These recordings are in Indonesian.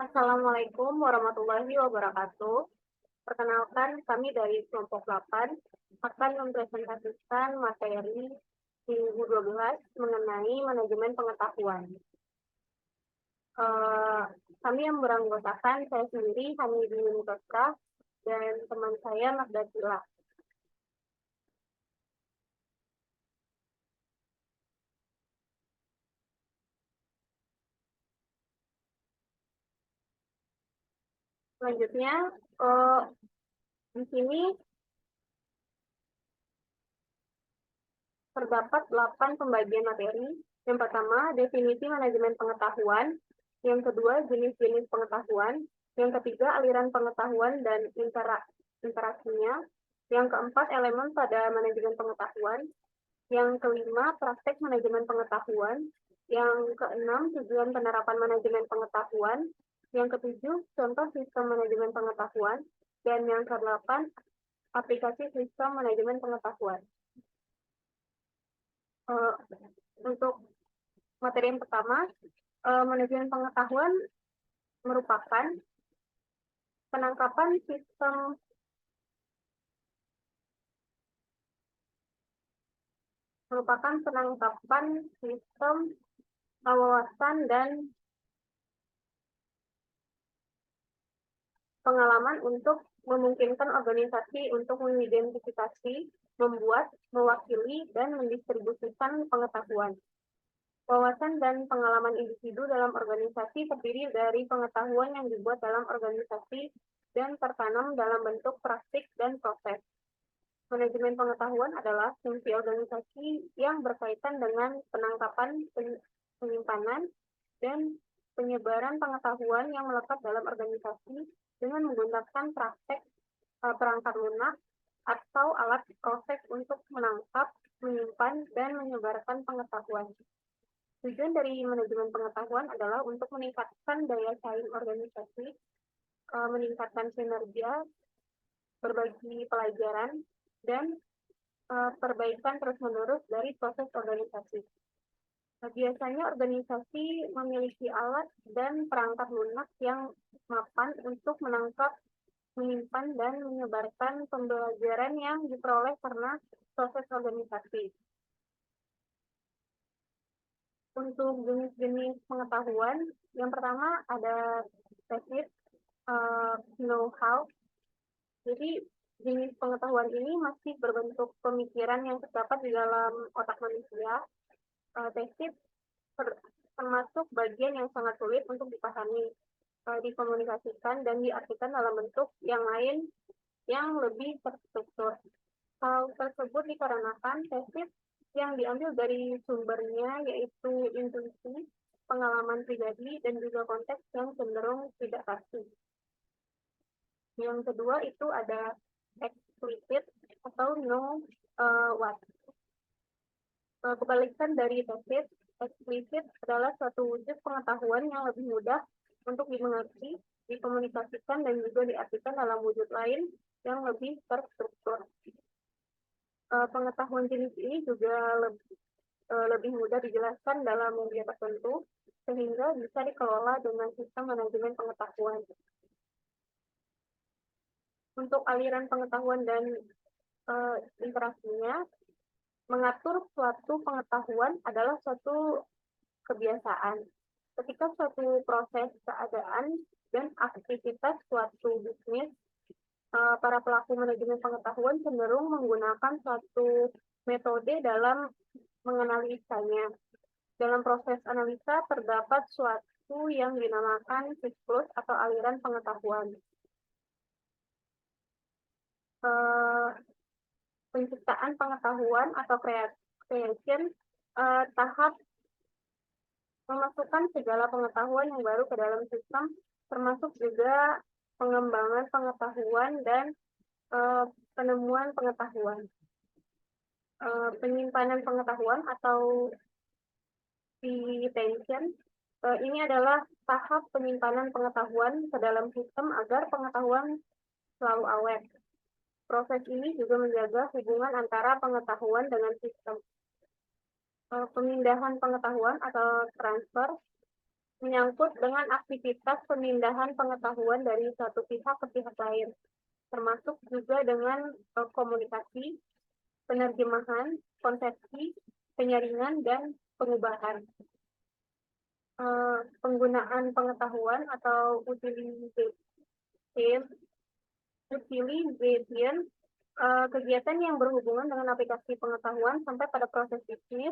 Assalamualaikum warahmatullahi wabarakatuh. Perkenalkan, kami dari kelompok 8 akan mempresentasikan materi minggu 12 mengenai manajemen pengetahuan. Kami yang beranggotakan saya sendiri, Hamidi Mutoska, dan teman saya, Magdatila. Selanjutnya, di sini terdapat 8 pembagian materi. Yang pertama, definisi manajemen pengetahuan. Yang kedua, jenis-jenis pengetahuan. Yang ketiga, aliran pengetahuan dan interaksinya. Yang keempat, elemen pada manajemen pengetahuan. Yang kelima, praktek manajemen pengetahuan. Yang keenam, tujuan penerapan manajemen pengetahuan. Yang ketujuh, contoh sistem manajemen pengetahuan. Dan yang kedelapan, aplikasi sistem manajemen pengetahuan. Untuk materi yang pertama, manajemen pengetahuan merupakan penangkapan sistem wawasan dan pengalaman untuk memungkinkan organisasi untuk mengidentifikasi, membuat, mewakili, dan mendistribusikan pengetahuan. Wawasan dan pengalaman individu dalam organisasi terdiri dari pengetahuan yang dibuat dalam organisasi dan tertanam dalam bentuk praktik dan proses. Manajemen pengetahuan adalah fungsi organisasi yang berkaitan dengan penangkapan, penyimpanan, dan penyebaran pengetahuan yang melekat dalam organisasi dengan menggunakan praktek perangkat lunak atau alat proses untuk menangkap, menyimpan, dan menyebarkan pengetahuan. Tujuan dari manajemen pengetahuan adalah untuk meningkatkan daya saing organisasi, meningkatkan kinerja, berbagi pelajaran, dan perbaikan terus-menerus dari proses organisasi. Biasanya organisasi memiliki alat dan perangkat lunak yang mapan untuk menangkap, menyimpan, dan menyebarkan pembelajaran yang diperoleh karena proses organisasi. Untuk jenis-jenis pengetahuan, yang pertama ada teknik know-how. Jadi jenis pengetahuan ini masih berbentuk pemikiran yang terdapat di dalam otak manusia. Teknik termasuk bagian yang sangat sulit untuk dipahami, dikomunikasikan, dan diartikan dalam bentuk yang lain yang lebih terstruktur. Hal tersebut dikarenakan teknik yang diambil dari sumbernya yaitu intuisi, pengalaman pribadi, dan juga konteks yang cenderung tidak pasti. Yang kedua itu ada explicit atau know what. Kebalikan dari teknik, eksplisit adalah suatu wujud pengetahuan yang lebih mudah untuk dimengerti, dikomunikasikan, dan juga diartikan dalam wujud lain yang lebih terstruktur. Pengetahuan jenis ini juga lebih mudah dijelaskan dalam media tertentu, sehingga bisa dikelola dengan sistem manajemen pengetahuan. Untuk aliran pengetahuan dan interaksinya, mengatur suatu pengetahuan adalah suatu kebiasaan. Ketika suatu proses keadaan dan aktivitas suatu bisnis, para pelaku manajemen pengetahuan cenderung menggunakan suatu metode dalam menganalisanya. Dalam proses analisa terdapat suatu yang dinamakan siklus atau aliran pengetahuan. Penciptaan pengetahuan atau creation, tahap memasukkan segala pengetahuan yang baru ke dalam sistem, termasuk juga pengembangan pengetahuan dan penemuan pengetahuan. Penyimpanan pengetahuan atau retention, ini adalah tahap penyimpanan pengetahuan ke dalam sistem agar pengetahuan selalu awet. Proses ini juga menjaga hubungan antara pengetahuan dengan sistem. Pemindahan pengetahuan atau transfer, menyangkut dengan aktivitas pemindahan pengetahuan dari satu pihak ke pihak lain, termasuk juga dengan komunikasi, penerjemahan, konsepsi, penyaringan, dan pengubahan. Penggunaan pengetahuan atau utilization, kegiatan yang berhubungan dengan aplikasi pengetahuan sampai pada proses bisnis,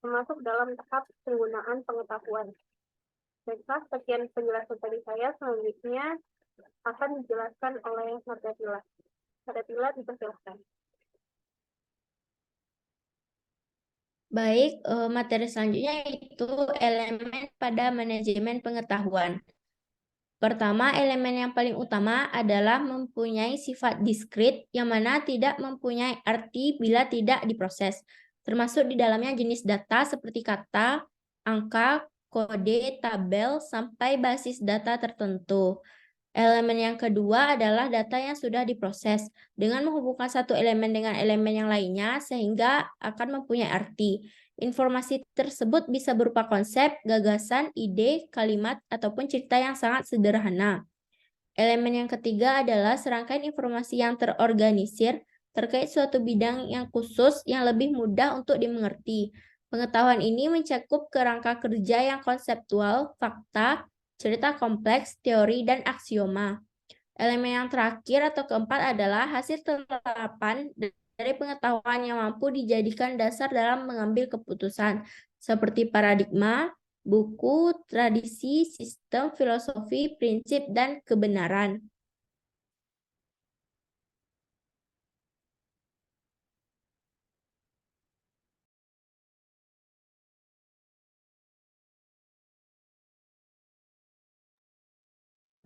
termasuk dalam tahap penggunaan pengetahuan. Baiklah, sekian penjelasan dari saya. Selanjutnya akan dijelaskan oleh Margatila. Margatila, dipersilakan. Baik, materi selanjutnya itu elemen pada manajemen pengetahuan. Pertama, elemen yang paling utama adalah mempunyai sifat diskrit yang mana tidak mempunyai arti bila tidak diproses. Termasuk di dalamnya jenis data seperti kata, angka, kode, tabel, sampai basis data tertentu. Elemen yang kedua adalah data yang sudah diproses dengan menghubungkan satu elemen dengan elemen yang lainnya sehingga akan mempunyai arti. Informasi tersebut bisa berupa konsep, gagasan, ide, kalimat, ataupun cerita yang sangat sederhana. Elemen yang ketiga adalah serangkaian informasi yang terorganisir terkait suatu bidang yang khusus yang lebih mudah untuk dimengerti. Pengetahuan ini mencakup kerangka kerja yang konseptual, fakta, cerita kompleks, teori, dan aksioma. Elemen yang terakhir atau keempat adalah hasil terapan dari pengetahuan yang mampu dijadikan dasar dalam mengambil keputusan, seperti paradigma, buku, tradisi, sistem, filosofi, prinsip, dan kebenaran.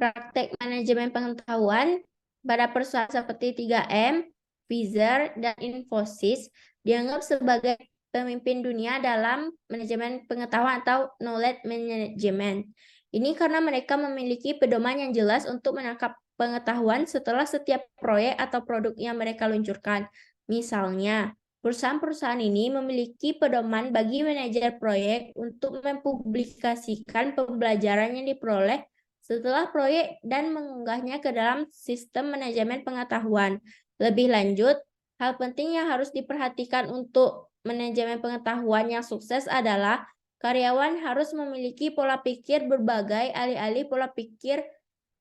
Praktek manajemen pengetahuan pada perusahaan seperti 3M, Pfizer, dan Infosys dianggap sebagai pemimpin dunia dalam manajemen pengetahuan atau knowledge management. Ini karena mereka memiliki pedoman yang jelas untuk menangkap pengetahuan setelah setiap proyek atau produk yang mereka luncurkan. Misalnya, perusahaan-perusahaan ini memiliki pedoman bagi manajer proyek untuk mempublikasikan pembelajaran yang diperoleh setelah proyek dan mengunggahnya ke dalam sistem manajemen pengetahuan. Lebih lanjut, hal penting yang harus diperhatikan untuk manajemen pengetahuan yang sukses adalah karyawan harus memiliki pola pikir berbagai alih-alih pola pikir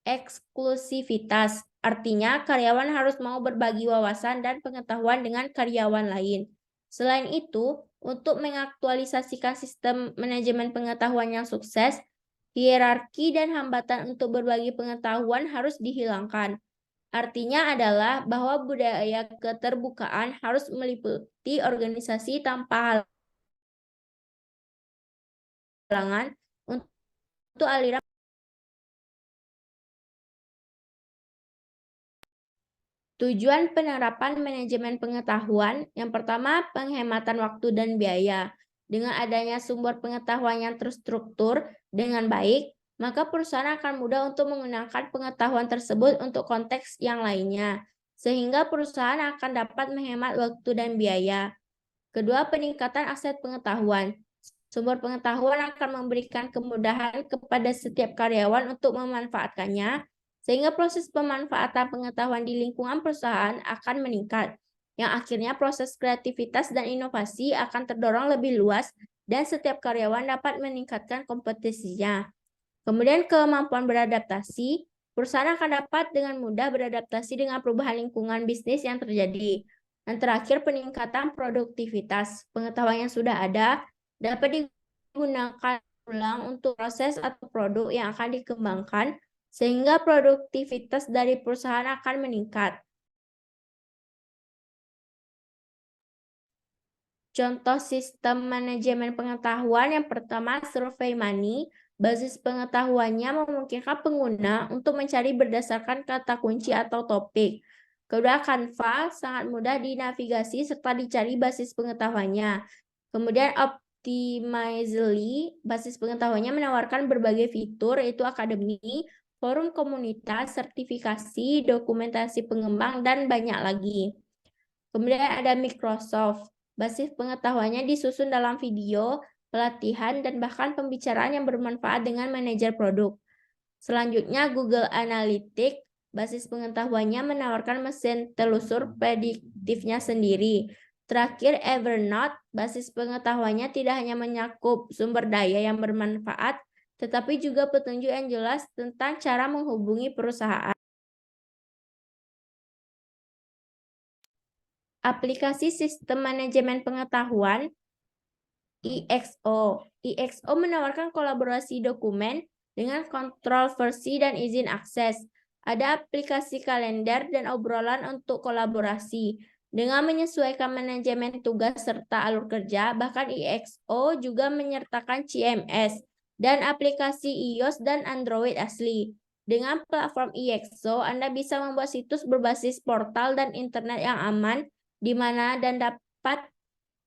eksklusivitas. Artinya, karyawan harus mau berbagi wawasan dan pengetahuan dengan karyawan lain. Selain itu, untuk mengaktualisasikan sistem manajemen pengetahuan yang sukses, hierarki dan hambatan untuk berbagi pengetahuan harus dihilangkan. Artinya adalah bahwa budaya keterbukaan harus meliputi organisasi tanpa halangan untuk aliran. Tujuan penerapan manajemen pengetahuan yang pertama, penghematan waktu dan biaya. Dengan adanya sumber pengetahuan yang terstruktur dengan baik, maka perusahaan akan mudah untuk menggunakan pengetahuan tersebut untuk konteks yang lainnya, sehingga perusahaan akan dapat menghemat waktu dan biaya. Kedua, peningkatan aset pengetahuan. Sumber pengetahuan akan memberikan kemudahan kepada setiap karyawan untuk memanfaatkannya, sehingga proses pemanfaatan pengetahuan di lingkungan perusahaan akan meningkat, yang akhirnya proses kreativitas dan inovasi akan terdorong lebih luas dan setiap karyawan dapat meningkatkan kompetisinya. Kemudian kemampuan beradaptasi, perusahaan akan dapat dengan mudah beradaptasi dengan perubahan lingkungan bisnis yang terjadi. Dan terakhir, peningkatan produktivitas. Pengetahuan yang sudah ada dapat digunakan ulang untuk proses atau produk yang akan dikembangkan, sehingga produktivitas dari perusahaan akan meningkat. Contoh sistem manajemen pengetahuan yang pertama, Survey Money. Basis pengetahuannya memungkinkan pengguna untuk mencari berdasarkan kata kunci atau topik. Kedua, Canva sangat mudah dinavigasi serta dicari basis pengetahuannya. Kemudian Optimizely, basis pengetahuannya menawarkan berbagai fitur, yaitu akademi, forum komunitas, sertifikasi, dokumentasi pengembang, dan banyak lagi. Kemudian ada Microsoft. Basis pengetahuannya disusun dalam video, pelatihan, dan bahkan pembicaraan yang bermanfaat dengan manajer produk. Selanjutnya, Google Analytics, basis pengetahuannya menawarkan mesin telusur prediktifnya sendiri. Terakhir, Evernote, basis pengetahuannya tidak hanya menyakup sumber daya yang bermanfaat, tetapi juga petunjuk yang jelas tentang cara menghubungi perusahaan. Aplikasi Sistem Manajemen Pengetahuan IXO. IXO menawarkan kolaborasi dokumen dengan kontrol versi dan izin akses. Ada aplikasi kalender dan obrolan untuk kolaborasi. Dengan menyesuaikan manajemen tugas serta alur kerja, bahkan IXO juga menyertakan CMS dan aplikasi iOS dan Android asli. Dengan platform IXO, Anda bisa membuat situs berbasis portal dan internet yang aman, di mana dan dapat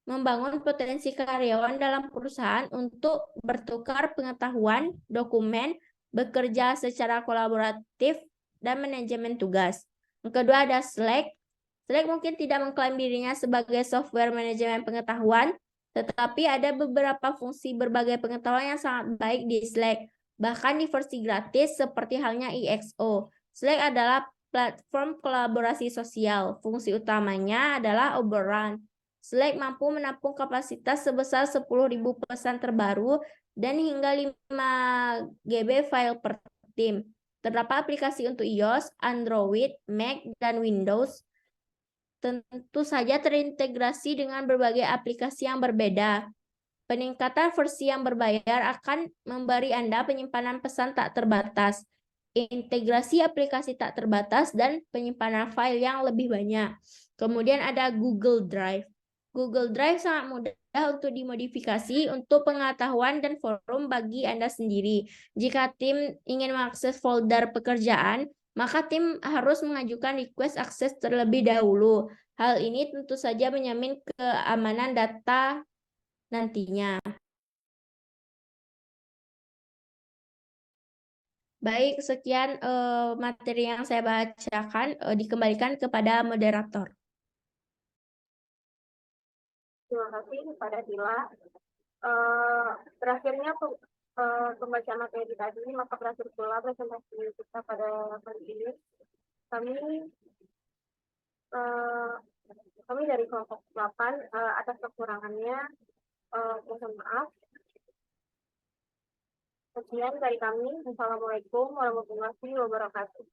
membangun potensi karyawan dalam perusahaan untuk bertukar pengetahuan, dokumen, bekerja secara kolaboratif, dan manajemen tugas. Yang kedua ada Slack. Slack mungkin tidak mengklaim dirinya sebagai software manajemen pengetahuan, tetapi ada beberapa fungsi berbagai pengetahuan yang sangat baik di Slack, bahkan di versi gratis seperti halnya IXO. Slack adalah platform kolaborasi sosial. Fungsi utamanya adalah obrolan. Slack mampu menampung kapasitas sebesar 10.000 pesan terbaru dan hingga 5 GB file per tim. Terdapat aplikasi untuk iOS, Android, Mac, dan Windows. Tentu saja terintegrasi dengan berbagai aplikasi yang berbeda. Peningkatan versi yang berbayar akan memberi Anda penyimpanan pesan tak terbatas, integrasi aplikasi tak terbatas, dan penyimpanan file yang lebih banyak. Kemudian ada Google Drive. Google Drive sangat mudah untuk dimodifikasi untuk pengetahuan dan forum bagi Anda sendiri. Jika tim ingin mengakses folder pekerjaan, maka tim harus mengajukan request akses terlebih dahulu. Hal ini tentu saja menjamin keamanan data nantinya. Baik, sekian materi yang saya bacakan, dikembalikan kepada moderator. Terima kasih kepada Dila. Berakhirnya pembacaan materi tadi, maka berakhir pula presentasi kita pada kali ini. Kami dari kelompok 8 atas kekurangannya mohon maaf. Sekian dari kami. Assalamualaikum warahmatullahi wabarakatuh.